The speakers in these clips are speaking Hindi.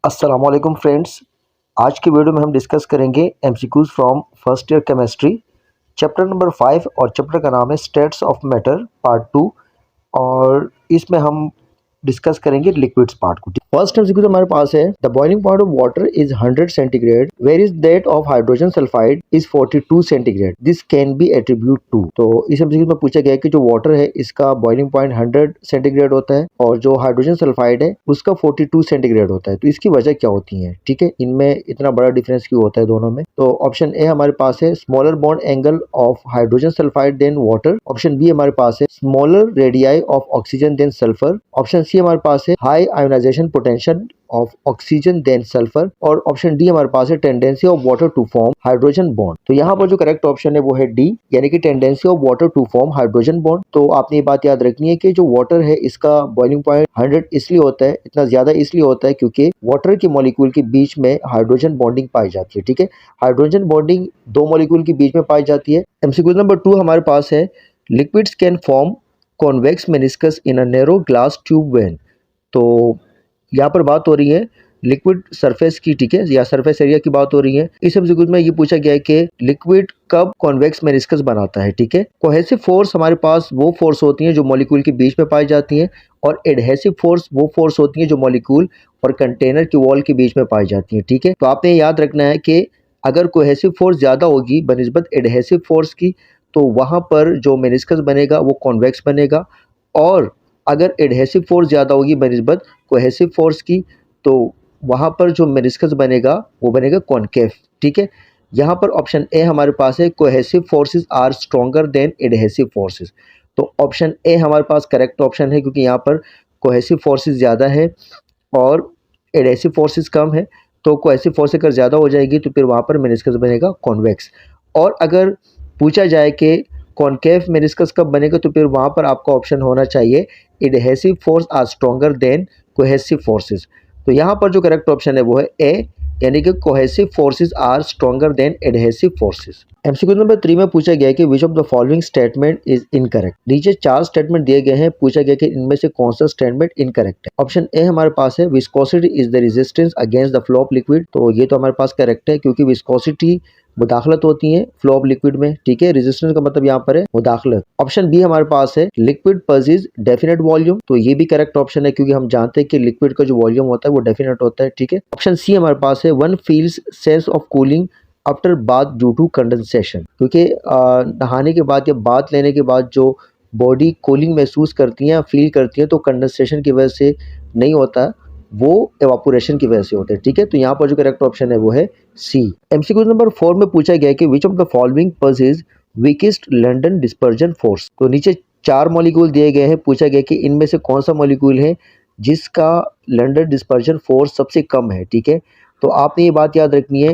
अस्सलाम वालेकुम फ्रेंड्स। आज की वीडियो में हम डिस्कस करेंगे MCQs from first year chemistry, chapter number 5 और चैप्टर का नाम है स्टेट्स ऑफ मैटर पार्ट 2। और इसमें हम डिस्कस करेंगे लिक्विड्स पार्ट को। फर्स्ट एमसीक्यू हमारे पास है, the boiling point of water is 100 centigrade, where is that of hydrogen sulphide is 42 centigrade, this can be attribute to. तो इस एमसीक्यू में पूछा गया है कि जो वाटर है इसका बॉइलिंग पॉइंट 100 सेंटीग्रेड होता है और जो हाइड्रोजन सल्फाइड है उसका 42 सेंटीग्रेड होता है। तो इसकी वजह क्या होती है, ठीक है, इनमें इतना बड़ा डिफरेंस क्यों होता है दोनों में। तो ऑप्शन ए हमारे पास है smaller bond angle of hydrogen sulphide than water. Option B हमारे पास है smaller radii of oxygen than sulphur. Option C हमारे पास है high ionization potential of oxygen than sulphur. और ऑप्शन डी हमारे पास है tendency of water to form hydrogen bond. तो यहाँ पर जो करेक्ट ऑप्शन है वो है डी, यानी कि tendency of water to form hydrogen bond. तो आपने ये बात याद रखनी है कि जो वाटर है इसका बॉइलिंग पॉइंट 100 इसलिए होता है, इतना ज्यादा इसलिए होता है क्योंकि वाटर के मॉलिक्यूल के बीच में हाइड्रोजन बॉन्डिंग पाई जाती है। ठीक है, हाइड्रोजन बॉन्डिंग दो मॉलिक्यूल के बीच में पाई जाती है। एमसीक्यू नंबर 2 हमारे पास है, liquids can form convex meniscus in a narrow glass tube when. तो यहाँ पर बात हो रही है लिक्विड सरफेस की, ठीक है, या सरफेस एरिया की बात हो रही है। इस एमसीक्यू में ये पूछा गया है कि लिक्विड कब कॉन्वेक्स मेनिस्कस बनाता है। ठीक है, कोहेसिव फोर्स हमारे पास वो फोर्स होती है जो मॉलिक्यूल के बीच में पाई जाती है, और एडहेसिव फोर्स वो फोर्स होती है जो मॉलिक्यूल और कंटेनर की वॉल के बीच में पाई जाती है। ठीक है, तो आपने याद रखना है कि अगर कोहेसिव फोर्स ज्यादा होगी बनिस्बत एडहेसिव फोर्स की, तो वहां पर जो मेनिस्कस बनेगा वो कॉन्वेक्स बनेगा, और अगर एडहेसिव फोर्स ज़्यादा होगी बनिस्बत कोहेसिव फोर्स की, तो वहाँ पर जो मेनिस्कस बनेगा वो बनेगा कॉनकेव। ठीक है, यहाँ पर ऑप्शन ए हमारे पास है, cohesive forces are stronger than adhesive forces. तो ऑप्शन ए हमारे पास करेक्ट ऑप्शन है, क्योंकि यहाँ पर कोहेसिव फोर्सेस ज़्यादा है और एडहेसिव फोर्सेस कम है। तो कोहेसिव फोर्स अगर ज़्यादा हो जाएगी तो फिर वहाँ पर मेनिस्कस बनेगा कॉन्वेक्स। और अगर पूछा जाए कि कॉनकेव मेनिस्कस कब बनेगा, तो फिर वहाँ पर आपका ऑप्शन होना चाहिए adhesive force are stronger than cohesive forces. तो यहाँ पर जो करेक्ट ऑप्शन है वो है ए, यानी कि cohesive forces are stronger than adhesive forces. MCQ number 3 में पूछा गया कि which of the following statement is incorrect. नीचे 4 स्टेटमेंट दिए गए हैं, पूछा गया कि इनमें से कौन सा स्टेटमेंट इनकरेक्ट है। ऑप्शन ए हमारे पास है, viscosity is the resistance against the flow of liquid. तो ये तो हमारे पास करेक्ट है, क्योंकि विस्कोसिटी मुदाखलत होती है फ्लो ऑफ लिक्विड में। ठीक है, रेजिस्टेंस का मतलब यहाँ पर है मुदाखलत। ऑप्शन बी हमारे पास है, लिक्विड पजेज डेफिनेट वॉल्यूम। तो ये भी करेक्ट ऑप्शन है, क्योंकि हम जानते हैं कि लिक्विड का जो वॉल्यूम होता है वो डेफिनेट होता है। ठीक है, ऑप्शन सी हमारे पास है, one feels sense of cooling after bath due to condensation. क्योंकि नहाने के बाद या बाथ लेने के बाद जो बॉडी कूलिंग महसूस करती है, फील करती है, तो कंडेंसेशन की वजह से नहीं होता, वो एवापोरेशन की वजह से होता है। ठीक है, तो यहाँ पर जो करेक्ट ऑप्शन है वो है सी। एमसीक्यू नंबर 4 में पूछा गया कि which of the following पजेज weakest London dispersion force. तो नीचे 4 मॉलिक्यूल दिए गए हैं, पूछा गया कि इनमें से कौन सा मॉलिक्यूल है जिसका लंडन डिस्पर्जन फोर्स सबसे कम है। ठीक है, तो आपने ये बात याद रखनी है,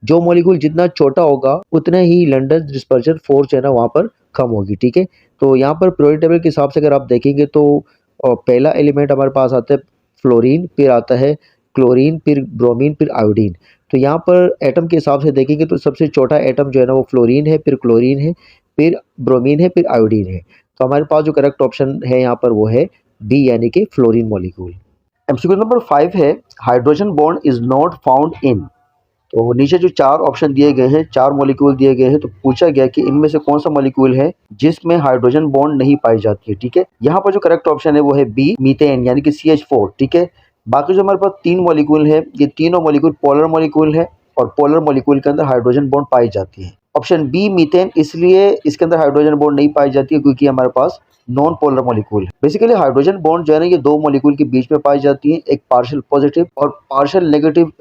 जो मॉलिक्यूल जितना छोटा होगा उतना ही लंडन डिस्पर्जन फोर्स जो है ना वहाँ पर कम होगी। ठीक है, तो यहाँ पर पीरियोडिक टेबल के हिसाब से अगर आप देखेंगे तो पहला एलिमेंट हमारे पास आता है फ्लोरीन, फिर आता है क्लोरीन, फिर ब्रोमीन, फिर आयोडीन। तो यहाँ पर एटम के हिसाब से देखेंगे तो सबसे छोटा एटम जो है ना वो फ्लोरीन है, फिर क्लोरीन है, फिर ब्रोमीन है, फिर आयोडीन है। तो हमारे पास जो करेक्ट ऑप्शन है यहाँ पर वो है बी, यानी कि फ्लोरीन मॉलिक्यूल। एमसीक्यू नंबर 5 है, hydrogen bond is not found in. तो नीचे जो 4 ऑप्शन दिए गए हैं, 4 मॉलिक्यूल दिए गए हैं, तो पूछा गया कि इनमें से कौन सा मॉलिक्यूल है जिसमें हाइड्रोजन बॉन्ड नहीं पाई जाती है। ठीक है, यहाँ पर जो करेक्ट ऑप्शन है वो है बी, मीथेन, यानी कि CH4। ठीक है, बाकी जो हमारे पास 3 मॉलिक्यूल है, ये तीनों मॉलिक्यूल पोलर मॉलिक्यूल है, और पोलर मॉलिक्यूल के अंदर हाइड्रोजन बॉन्ड पाई जाती है। ऑप्शन बी मीथेन, इसलिए इसके अंदर हाइड्रोजन बॉन्ड नहीं पाई जाती है क्योंकि हमारे पास नॉन पोलर मॉलिक्यूल है। बेसिकली हाइड्रोजन बॉन्ड जो है ना ये 2 मॉलिक्यूल के बीच में पाई जाती है, एक पार्शियल पॉजिटिव और पार्शियल नेगेटिव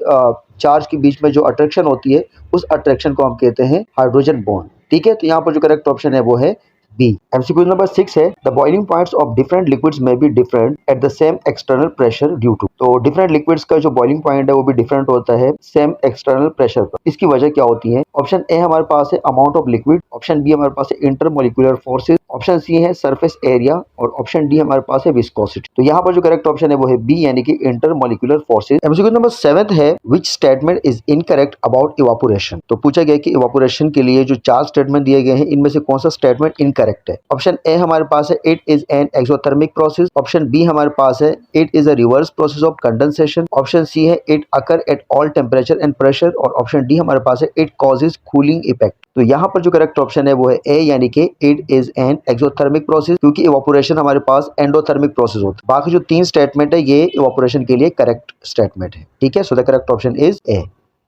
चार्ज के बीच में जो अट्रैक्शन होती है उस अट्रैक्शन को हम कहते हैं हाइड्रोजन बॉन्ड। ठीक है, तो यहाँ पर जो करेक्ट ऑप्शन है वो है बी। एमसीक्यू नंबर 6 है, the boiling points of different liquids may be different at the same external pressure due to. तो डिफरेंट लिक्विड्स का जो बॉइलिंग पॉइंट है वो भी डिफरेंट होता है सेम एक्सटर्नल प्रेशर पर। इसकी वजह क्या होती है? ऑप्शन ए हमारे पास है amount of liquid, option B हमारे पास है इंटरमोलिकुलर फोर्सेस, ऑप्शन सी है सरफेस एरिया और ऑप्शन डी हमारे पास है विस्कोसिटी। तो यहाँ पर जो करेक्ट ऑप्शन है वो है बी यानी कि इंटरमोलिकुलर फोर्सेज। एमसीक्यू नंबर 7 है which statement is incorrect about evaporation. तो पूछा गया कि इवापोरेशन के लिए जो 4 स्टेटमेंट दिए गए हैं इनमें से कौन सा स्टेटमेंट इनकरेक्ट है। ऑप्शन ए हमारे पास है it is an exothermic process. Option B हमारे पास है it is a reverse process of condensation. Option C है it occur at all temperature and pressure और ऑप्शन डी हमारे पास है इट कॉजेज कूलिंग इफेक्ट। तो यहाँ पर जो करेक्ट ऑप्शन है वो है ए यानी कि it is an exothermic process, क्योंकि इवापोरेशन हमारे पास एंडोथर्मिक प्रोसेस होता है। बाकी जो 3 स्टेटमेंट है ये इवापोरेशन के लिए करेक्ट स्टेटमेंट है। ठीक है, so the correct option is a.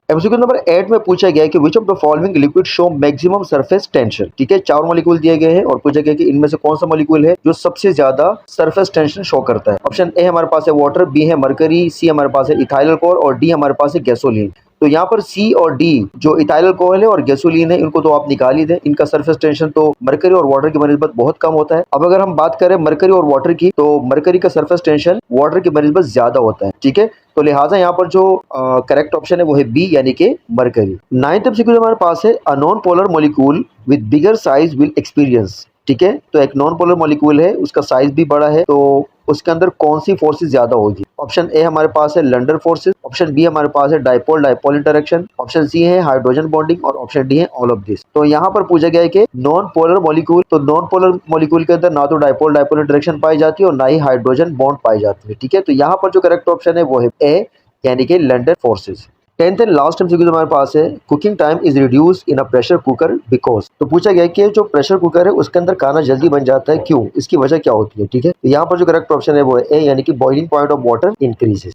MCQ number 8 में पूछा गया है कि which of the following liquid show maximum surface tension. ठीक है, 4 मॉलिक्यूल दिए गए हैं और पूछा गया कि इनमें से कौन सा मॉलिक्यूल है जो सबसे ज्यादा सरफेस टेंशन शो करता है। ऑप्शन ए हमारे पास है वाटर, बी है मरकरी, सी हमारे पास है इथाइल अल्कोहल और डी हमारे पास है गैसोलीन। तो यहाँ पर सी और डी जो इथाइल अल्कोहल है और गैसोलीन है इनको तो आप निकाल ही दें, इनका सरफेस टेंशन तो मरकरी और वाटर की बनिस्बत बहुत कम होता है। अब अगर हम बात करें मरकरी और वाटर की तो मरकरी का सरफेस टेंशन वाटर की बनिस्बत ज्यादा होता है। ठीक है, तो लिहाजा यहाँ पर जो करेक्ट ऑप्शन है वो है बी यानी कि मरकरी। 9th एमसीक्यू हमारे पास है a non polar molecule with bigger size will experience. ठीक है, तो एक नॉन पोलर मॉलिक्यूल है उसका साइज भी बड़ा है, तो उसके अंदर कौन सी फोर्सेस ज्यादा होगी। ऑप्शन ए हमारे पास है लंडर फोर्सेस, ऑप्शन बी हमारे पास है dipole dipole interaction, option C है हाइड्रोजन बॉन्डिंग और ऑप्शन डी है ऑल ऑफ दिस। तो यहाँ पर पूछा गया है कि नॉन पोलर मॉलिक्यूल, तो नॉन पोलर मॉलिक्यूल के अंदर ना तो डाइपोल डाइपोल इंटरेक्शन पाई जाती है और ना ही हाइड्रोजन बॉन्ड पाई जाती है। ठीक है, तो यहाँ पर जो करेक्ट ऑप्शन है वो है ए यानी कि London forces. 10th and last MCQ हमारे पास है cooking time is reduce in a pressure cooker because. तो पूछा गया कि जो प्रेशर कुकर है उसके अंदर खाना जल्दी बन जाता है, क्यों, इसकी वजह क्या होती है। ठीक है, यहाँ पर जो करेक्ट ऑप्शन है वो है ए यानी कि boiling point of water increases.